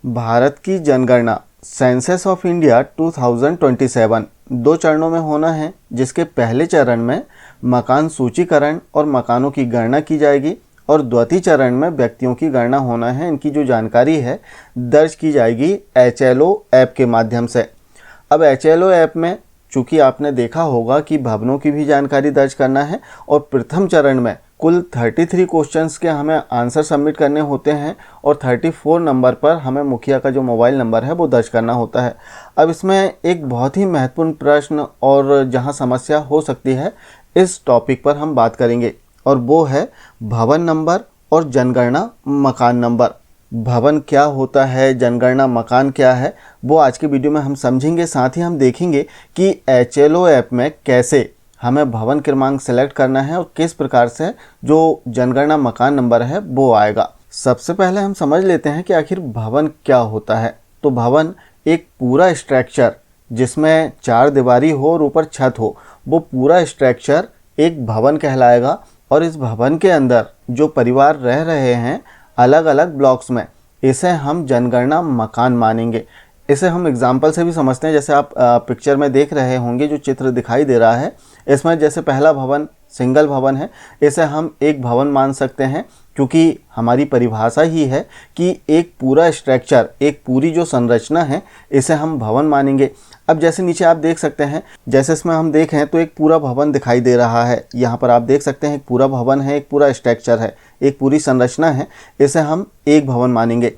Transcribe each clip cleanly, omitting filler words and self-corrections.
भारत की जनगणना census of India 2027 दो चरणों में होना है, जिसके पहले चरण में मकान सूचीकरण और मकानों की गणना की जाएगी और द्वितीय चरण में व्यक्तियों की गणना होना है। इनकी जो जानकारी है दर्ज की जाएगी HLO ऐप के माध्यम से। अब HLO ऐप में चूँकि आपने देखा होगा कि भवनों की भी जानकारी दर्ज करना है और प्रथम चरण में कुल 33 क्वेश्चंस के हमें आंसर सबमिट करने होते हैं और 34 नंबर पर हमें मुखिया का जो मोबाइल नंबर है वो दर्ज करना होता है। अब इसमें एक बहुत ही महत्वपूर्ण प्रश्न और जहां समस्या हो सकती है इस टॉपिक पर हम बात करेंगे और वो है भवन नंबर और जनगणना मकान नंबर। भवन क्या होता है, जनगणना मकान क्या है, वो आज के वीडियो में हम समझेंगे। साथ ही हम देखेंगे कि HLO ऐप में कैसे हमें भवन क्रमांक सेलेक्ट करना है और किस प्रकार से जो जनगणना मकान नंबर है वो आएगा। सबसे पहले हम समझ लेते हैं कि आखिर भवन क्या होता है। तो भवन एक पूरा स्ट्रक्चर जिसमें चार दीवारी हो और ऊपर छत हो, वो पूरा स्ट्रक्चर एक भवन कहलाएगा। और इस भवन के अंदर जो परिवार रह रहे हैं अलग अलग ब्लॉक्स में, इसे हम जनगणना मकान मानेंगे। इसे हम एग्जाम्पल से भी समझते हैं। जैसे आप पिक्चर में देख रहे होंगे, जो चित्र दिखाई दे रहा है, इसमें जैसे पहला भवन सिंगल भवन है, इसे हम एक भवन मान सकते हैं क्योंकि हमारी परिभाषा ही है कि एक पूरा स्ट्रक्चर, एक पूरी जो संरचना है, इसे हम भवन मानेंगे। अब जैसे नीचे आप देख सकते हैं, जैसे इसमें हम देखें तो एक पूरा भवन दिखाई दे रहा है। यहाँ पर आप देख सकते हैं एक पूरा भवन है, एक पूरा स्ट्रक्चर है, एक पूरी संरचना है, इसे हम एक भवन मानेंगे।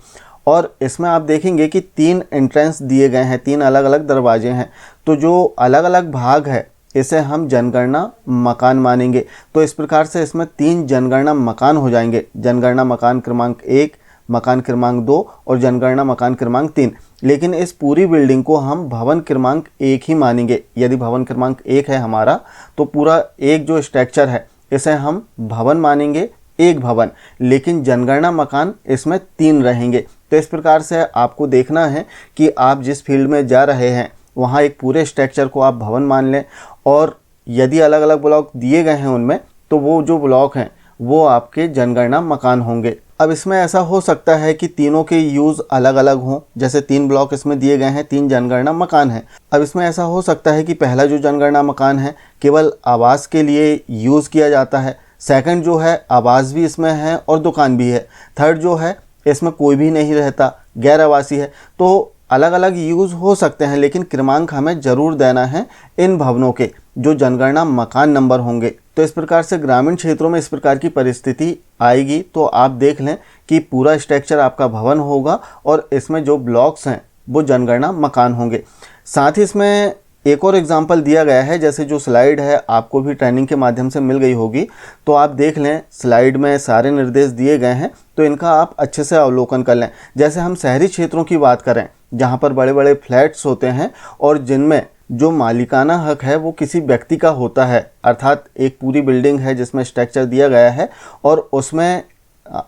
और इसमें आप देखेंगे कि 3 एंट्रेंस दिए गए हैं, 3 अलग अलग दरवाजे हैं। तो जो अलग अलग भाग है इसे हम जनगणना मकान मानेंगे। तो इस प्रकार से इसमें 3 जनगणना मकान हो जाएंगे। जनगणना मकान क्रमांक 1, मकान क्रमांक 2 और जनगणना मकान क्रमांक 3। लेकिन इस पूरी बिल्डिंग को हम भवन क्रमांक 1 ही मानेंगे। यदि भवन क्रमांक 1 है हमारा, तो पूरा एक जो स्ट्रक्चर है इसे हम भवन मानेंगे, एक भवन। लेकिन जनगणना मकान इसमें 3 रहेंगे। तो इस प्रकार से आपको देखना है कि आप जिस फील्ड में जा रहे हैं वहाँ एक पूरे स्ट्रक्चर को आप भवन मान लें, और यदि अलग अलग ब्लॉक दिए गए हैं उनमें, तो वो जो ब्लॉक हैं वो आपके जनगणना मकान होंगे। अब इसमें ऐसा हो सकता है कि तीनों के यूज़ अलग अलग हों। जैसे 3 ब्लॉक इसमें दिए गए हैं, 3 जनगणना मकान हैं। अब इसमें ऐसा हो सकता है कि पहला जो जनगणना मकान है केवल आवास के लिए यूज़ किया जाता है, सेकंड जो है आवास भी इसमें है और दुकान भी है, थर्ड जो है इसमें कोई भी नहीं रहता, गैर आवासी है। तो अलग अलग यूज़ हो सकते हैं, लेकिन क्रमांक हमें ज़रूर देना है इन भवनों के जो जनगणना मकान नंबर होंगे। तो इस प्रकार से ग्रामीण क्षेत्रों में इस प्रकार की परिस्थिति आएगी तो आप देख लें कि पूरा स्ट्रक्चर आपका भवन होगा और इसमें जो ब्लॉक्स हैं वो जनगणना मकान होंगे। साथ ही इसमें एक और एग्जाम्पल दिया गया है, जैसे जो स्लाइड है आपको भी ट्रेनिंग के माध्यम से मिल गई होगी, तो आप देख लें स्लाइड में सारे निर्देश दिए गए हैं, तो इनका आप अच्छे से अवलोकन कर लें। जैसे हम शहरी क्षेत्रों की बात करें जहाँ पर बड़े बड़े फ्लैट्स होते हैं और जिनमें जो मालिकाना हक है वो किसी व्यक्ति का होता है, अर्थात एक पूरी बिल्डिंग है जिसमें स्ट्रक्चर दिया गया है और उसमें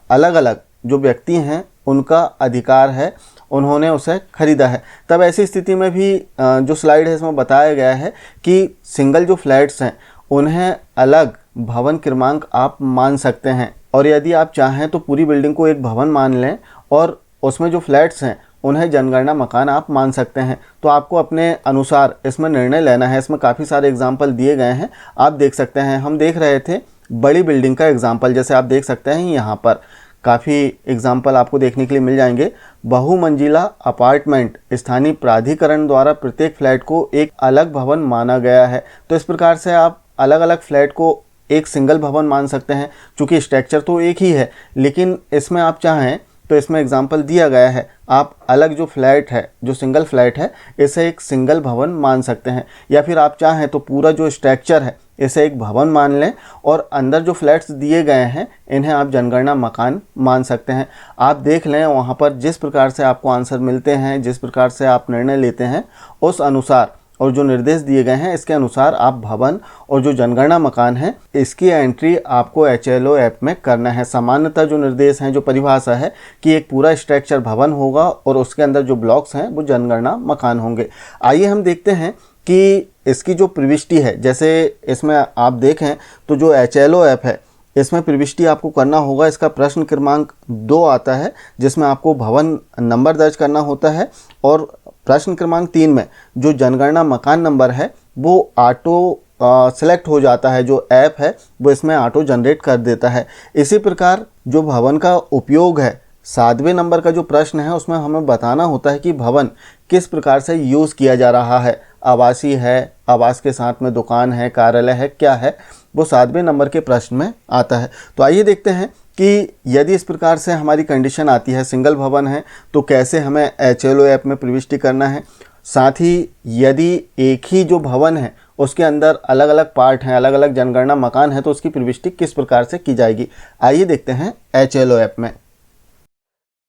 अलग अलग जो व्यक्ति हैं उनका अधिकार है, उन्होंने उसे खरीदा है। तब ऐसी स्थिति में भी जो स्लाइड है इसमें बताया गया है कि सिंगल जो फ्लैट्स हैं उन्हें अलग भवन क्रमांक आप मान सकते हैं, और यदि आप चाहें तो पूरी बिल्डिंग को एक भवन मान लें और उसमें जो फ्लैट्स हैं उन्हें जनगणना मकान आप मान सकते हैं। तो आपको अपने अनुसार इसमें निर्णय लेना है। इसमें काफ़ी सारे एग्जाम्पल दिए गए हैं, आप देख सकते हैं। हम देख रहे थे बड़ी बिल्डिंग का एग्जाम्पल, जैसे आप देख सकते हैं यहाँ पर काफ़ी एग्जाम्पल आपको देखने के लिए मिल जाएंगे। बहुमंजिला अपार्टमेंट स्थानीय प्राधिकरण द्वारा प्रत्येक फ्लैट को एक अलग भवन माना गया है। तो इस प्रकार से आप अलग अलग फ्लैट को एक सिंगल भवन मान सकते हैं। चूँकि स्ट्रक्चर तो एक ही है, लेकिन इसमें आप चाहें तो इसमें एग्जाम्पल दिया गया है, आप अलग जो फ्लैट है, जो सिंगल फ्लैट है, इसे एक सिंगल भवन मान सकते हैं। या फिर आप चाहें तो पूरा जो स्ट्रक्चर है इसे एक भवन मान लें और अंदर जो फ्लैट्स दिए गए हैं इन्हें आप जनगणना मकान मान सकते हैं। आप देख लें वहाँ पर जिस प्रकार से आपको आंसर मिलते हैं, जिस प्रकार से आप निर्णय लेते हैं, उस अनुसार और जो निर्देश दिए गए हैं इसके अनुसार आप भवन और जो जनगणना मकान है इसकी एंट्री आपको HLO ऐप में करना है। सामान्यतः जो निर्देश हैं, जो परिभाषा है कि एक पूरा स्ट्रक्चर भवन होगा और उसके अंदर जो ब्लॉक्स हैं वो जनगणना मकान होंगे। आइए हम देखते हैं कि इसकी जो प्रविष्टि है, जैसे इसमें आप देखें तो जो HLO ऐप है इसमें प्रविष्टि आपको करना होगा, इसका प्रश्न क्रमांक 2 आता है जिसमें आपको भवन नंबर दर्ज करना होता है, और प्रश्न क्रमांक 3 में जो जनगणना मकान नंबर है वो ऑटो सेलेक्ट हो जाता है, जो ऐप है वो इसमें ऑटो जनरेट कर देता है। इसी प्रकार जो भवन का उपयोग है, 7वें नंबर का जो प्रश्न है उसमें हमें बताना होता है कि भवन किस प्रकार से यूज़ किया जा रहा है, आवासीय है, आवास के साथ में दुकान है, कार्यालय है, क्या है, वो 7वें नंबर के प्रश्न में आता है। तो आइए देखते हैं कि यदि इस प्रकार से हमारी कंडीशन आती है, सिंगल भवन है, तो कैसे हमें HLO ऐप में प्रविष्टि करना है। साथ ही यदि एक ही जो भवन है उसके अंदर अलग अलग पार्ट हैं, अलग अलग जनगणना मकान है, तो उसकी प्रविष्टि किस प्रकार से की जाएगी। आइए देखते हैं HLO ऐप में।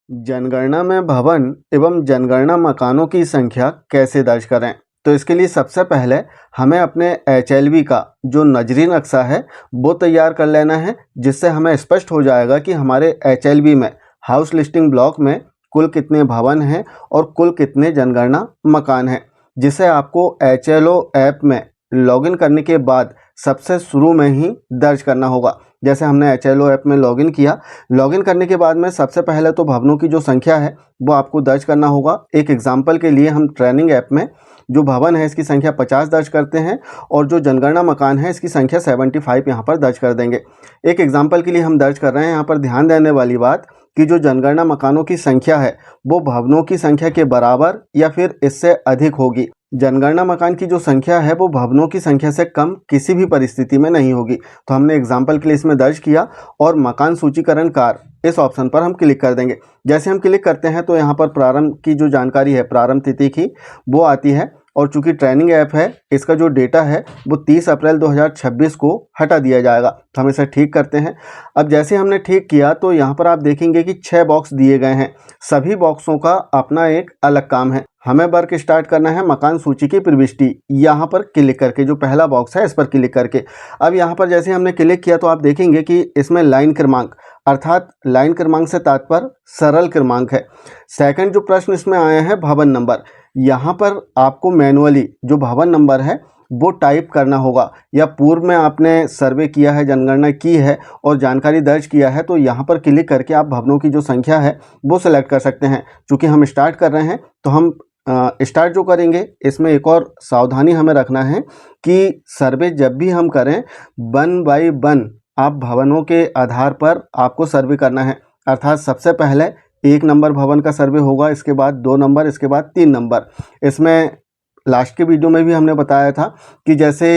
जनगणना में भवन एवं जनगणना मकानों की संख्या कैसे दर्ज करें। तो इसके लिए सबसे पहले हमें अपने HLB का जो नजरी नक्शा है वो तैयार कर लेना है, जिससे हमें स्पष्ट हो जाएगा कि हमारे HLB में हाउस लिस्टिंग ब्लॉक में कुल कितने भवन हैं और कुल कितने जनगणना मकान हैं, जिसे आपको HLO ऐप में लॉगिन करने के बाद सबसे शुरू में ही दर्ज करना होगा। जैसे हमने HLO ऐप में लॉगिन किया, लॉगिन करने के बाद में सबसे पहले तो भवनों की जो संख्या है वो आपको दर्ज करना होगा। एक एग्जाम्पल के लिए हम ट्रेनिंग ऐप में जो भवन है इसकी संख्या 50 दर्ज करते हैं, और जो जनगणना मकान है इसकी संख्या 75 यहाँ पर दर्ज कर देंगे। एक एग्जाम्पल के लिए हम दर्ज कर रहे हैं। यहाँ पर ध्यान देने वाली बात कि जो जनगणना मकानों की संख्या है वो भवनों की संख्या के बराबर या फिर इससे अधिक होगी। जनगणना मकान की जो संख्या है वो भवनों की संख्या से कम किसी भी परिस्थिति में नहीं होगी। तो हमने एग्जाम्पल के लिए इसमें दर्ज किया और मकान सूचीकरण कार्य इस ऑप्शन पर हम क्लिक कर देंगे। जैसे हम क्लिक करते हैं तो यहाँ पर प्रारंभ की जो जानकारी है, प्रारंभ तिथि की, वो आती है, और चूंकि ट्रेनिंग ऐप है इसका जो डेटा है वो 30 अप्रैल 2026 को हटा दिया जाएगा। तो हम इसे ठीक करते हैं। अब जैसे हमने ठीक किया तो यहाँ पर आप देखेंगे कि 6 बॉक्स दिए गए हैं। सभी बॉक्सों का अपना एक अलग काम है। हमें वर्क स्टार्ट करना है मकान सूची की प्रविष्टि, यहाँ पर क्लिक करके, जो पहला बॉक्स है इस पर क्लिक करके। अब यहाँ पर जैसे हमने क्लिक किया तो आप देखेंगे कि इसमें लाइन क्रमांक, अर्थात लाइन क्रमांक से तात्पर्य सरल क्रमांक है। सेकंड जो प्रश्न इसमें आया है भवन नंबर, यहाँ पर आपको मैनुअली जो भवन नंबर है वो टाइप करना होगा, या पूर्व में आपने सर्वे किया है, जनगणना की है और जानकारी दर्ज किया है तो यहाँ पर क्लिक करके आप भवनों की जो संख्या है वो सेलेक्ट कर सकते हैं। चूँकि हम स्टार्ट कर रहे हैं तो हम स्टार्ट जो करेंगे इसमें एक और सावधानी हमें रखना है कि सर्वे जब भी हम करें 1 बाय 1 आप भवनों के आधार पर आपको सर्वे करना है। अर्थात सबसे पहले 1 नंबर भवन का सर्वे होगा, इसके बाद 2 नंबर, इसके बाद 3 नंबर। इसमें लास्ट के वीडियो में भी हमने बताया था कि जैसे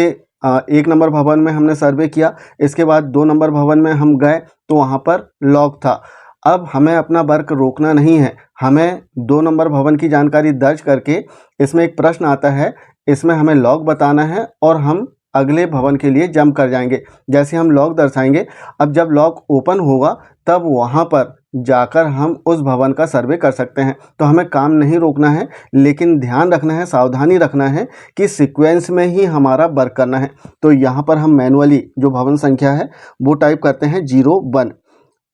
1 नंबर भवन में हमने सर्वे किया, इसके बाद 2 नंबर भवन में हम गए तो वहाँ पर लॉक था। अब हमें अपना वर्क रोकना नहीं है, हमें 2 नंबर भवन की जानकारी दर्ज करके इसमें एक प्रश्न आता है, इसमें हमें लॉग बताना है और हम अगले भवन के लिए जंप कर जाएंगे। जैसे हम लॉग दर्शाएंगे, अब जब लॉग ओपन होगा तब वहाँ पर जाकर हम उस भवन का सर्वे कर सकते हैं। तो हमें काम नहीं रोकना है, लेकिन ध्यान रखना है, सावधानी रखना है कि सीक्वेंस में ही हमारा वर्क करना है। तो यहाँ पर हम मैनुअली जो भवन संख्या है वो टाइप करते हैं 01।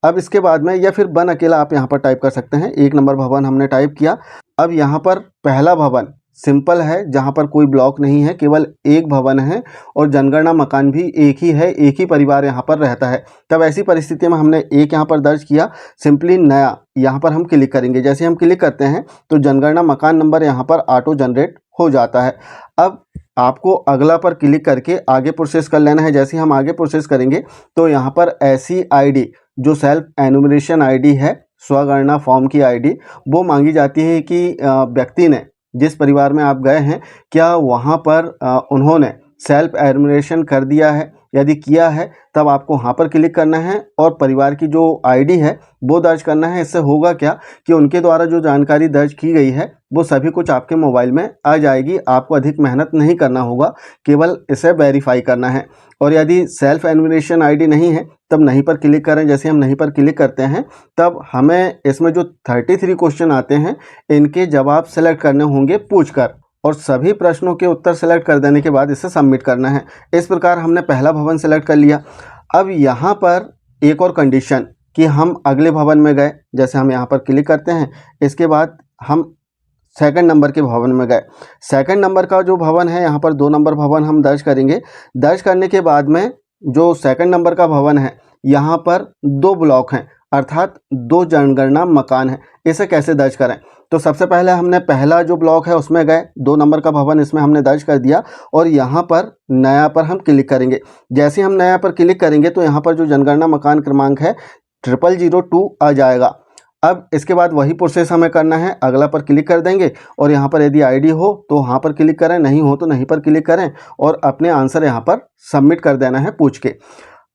अब इसके बाद में, या फिर 1 अकेला आप यहाँ पर टाइप कर सकते हैं। 1 नंबर भवन हमने टाइप किया। अब यहाँ पर पहला भवन सिंपल है, जहाँ पर कोई ब्लॉक नहीं है, केवल एक भवन है और जनगणना मकान भी एक ही है, एक ही परिवार यहाँ पर रहता है। तब ऐसी परिस्थिति में हमने एक यहाँ पर दर्ज किया, सिंपली नया यहाँ पर हम क्लिक करेंगे। जैसे हम क्लिक करते हैं तो जनगणना मकान नंबर यहाँ पर ऑटो जनरेट हो जाता है। अब आपको अगला पर क्लिक करके आगे प्रोसेस कर लेना है। जैसे हम आगे प्रोसेस करेंगे तो यहाँ पर ऐसी ID जो सेल्फ एनुमरेशन ID है, स्वगणना फॉर्म की ID, वो मांगी जाती है कि व्यक्ति ने, जिस परिवार में आप गए हैं, क्या वहाँ पर उन्होंने सेल्फ एनुमरेशन कर दिया है। यदि किया है तब आपको वहाँ पर क्लिक करना है और परिवार की जो ID है वो दर्ज करना है। इससे होगा क्या कि उनके द्वारा जो जानकारी दर्ज की गई है वो सभी कुछ आपके मोबाइल में आ जाएगी। आपको अधिक मेहनत नहीं करना होगा, केवल इसे वेरीफाई करना है। और यदि सेल्फ एनुमरेशन ID नहीं है तब नहीं पर क्लिक करें। जैसे हम नहीं पर क्लिक करते हैं तब हमें इसमें जो 33 क्वेश्चन आते हैं इनके जवाब सेलेक्ट करने होंगे पूछकर, और सभी प्रश्नों के उत्तर सेलेक्ट कर देने के बाद इसे सबमिट करना है। इस प्रकार हमने पहला भवन सेलेक्ट कर लिया। अब यहाँ पर एक और कंडीशन कि हम अगले भवन में गए। जैसे हम यहाँ पर क्लिक करते हैं, इसके बाद हम सेकंड नंबर के भवन में गए। सेकंड नंबर का जो भवन है यहाँ पर 2 नंबर भवन हम दर्ज करेंगे। दर्ज करने के बाद में जो सेकंड नंबर का भवन है यहाँ पर 2 ब्लॉक हैं, अर्थात 2 जनगणना मकान हैं। इसे कैसे दर्ज करें? तो सबसे पहले हमने पहला जो ब्लॉक है उसमें गए, 2 नंबर का भवन इसमें हमने दर्ज कर दिया और यहाँ पर नया पर हम क्लिक करेंगे। जैसे हम नया पर क्लिक करेंगे तो यहाँ पर जो जनगणना मकान क्रमांक है 0002 आ जाएगा। अब इसके बाद वही प्रोसेस हमें करना है, अगला पर क्लिक कर देंगे और यहाँ पर यदि आईडी हो तो वहाँ पर क्लिक करें, नहीं हो तो नहीं पर क्लिक करें और अपने आंसर यहाँ पर सबमिट कर देना है पूछ के।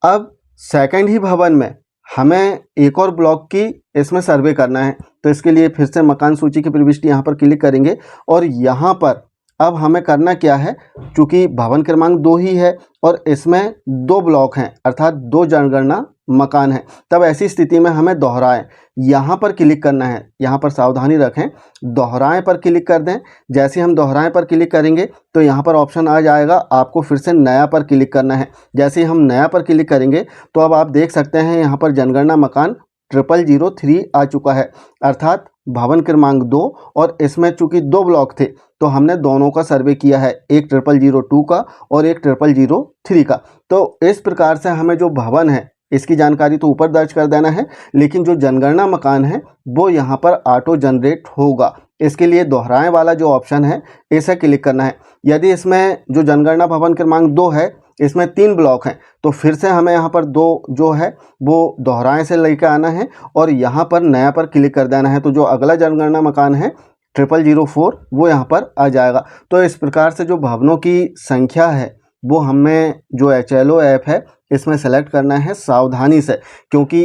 अब सेकंड ही भवन में हमें एक और ब्लॉक की इसमें सर्वे करना है, तो इसके लिए फिर से मकान सूची की प्रविष्टि यहाँ पर क्लिक करेंगे और यहाँ पर अब हमें करना क्या है, चूँकि भवन क्रमांक 2 ही है और इसमें 2 ब्लॉक हैं अर्थात 2 जनगणना मकान है, तब ऐसी स्थिति में हमें दोहराएं यहाँ पर क्लिक करना है। यहाँ पर सावधानी रखें, दोहराएं पर क्लिक कर दें। जैसे हम दोहराएं पर क्लिक करेंगे तो यहाँ पर ऑप्शन आ जाएगा, आपको फिर से नया पर क्लिक करना है। जैसे ही हम नया पर क्लिक करेंगे तो अब आप देख सकते हैं यहाँ पर जनगणना मकान 0003 आ चुका है, अर्थात भवन क्रमांक 2 और इसमें चूंकि 2 ब्लॉक थे तो हमने दोनों का सर्वे किया है, एक 0002 का और एक 0003 का। तो इस प्रकार से हमें जो भवन है इसकी जानकारी तो ऊपर दर्ज कर देना है, लेकिन जो जनगणना मकान है वो यहाँ पर ऑटो जनरेट होगा। इसके लिए दोहराएं वाला जो ऑप्शन है इसे क्लिक करना है। यदि इसमें जो जनगणना भवन क्रमांक 2 है इसमें 3 ब्लॉक हैं तो फिर से हमें यहाँ पर 2 जो है वो दोहराएं से लेकर आना है और यहाँ पर नया पर क्लिक कर देना है। तो जो अगला जनगणना मकान है 0004 वो यहाँ पर आ जाएगा। तो इस प्रकार से जो भवनों की संख्या है वो हमें जो HLO ऐप है इसमें सेलेक्ट करना है सावधानी से, क्योंकि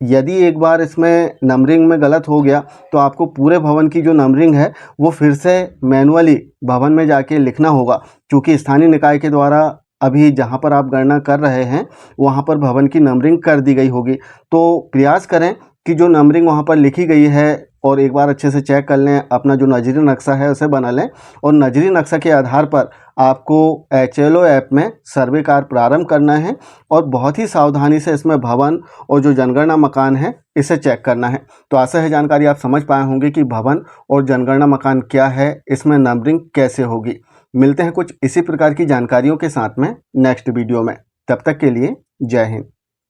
यदि एक बार इसमें नंबरिंग में गलत हो गया तो आपको पूरे भवन की जो नंबरिंग है वो फिर से मैनुअली भवन में जाके लिखना होगा, क्योंकि स्थानीय निकाय के द्वारा अभी जहां पर आप गणना कर रहे हैं वहां पर भवन की नंबरिंग कर दी गई होगी। तो प्रयास करें कि जो नंबरिंग वहां पर लिखी गई है और एक बार अच्छे से चेक कर लें, अपना जो नजरी नक्शा है उसे बना लें और नजरी नक्शा के आधार पर आपको HLO ऐप में सर्वे कार्य प्रारंभ करना है और बहुत ही सावधानी से इसमें भवन और जो जनगणना मकान है इसे चेक करना है। तो आशा है जानकारी आप समझ पाए होंगे कि भवन और जनगणना मकान क्या है, इसमें नंबरिंग कैसे होगी। मिलते हैं कुछ इसी प्रकार की जानकारियों के साथ में नेक्स्ट वीडियो में, तब तक के लिए जय हिंद।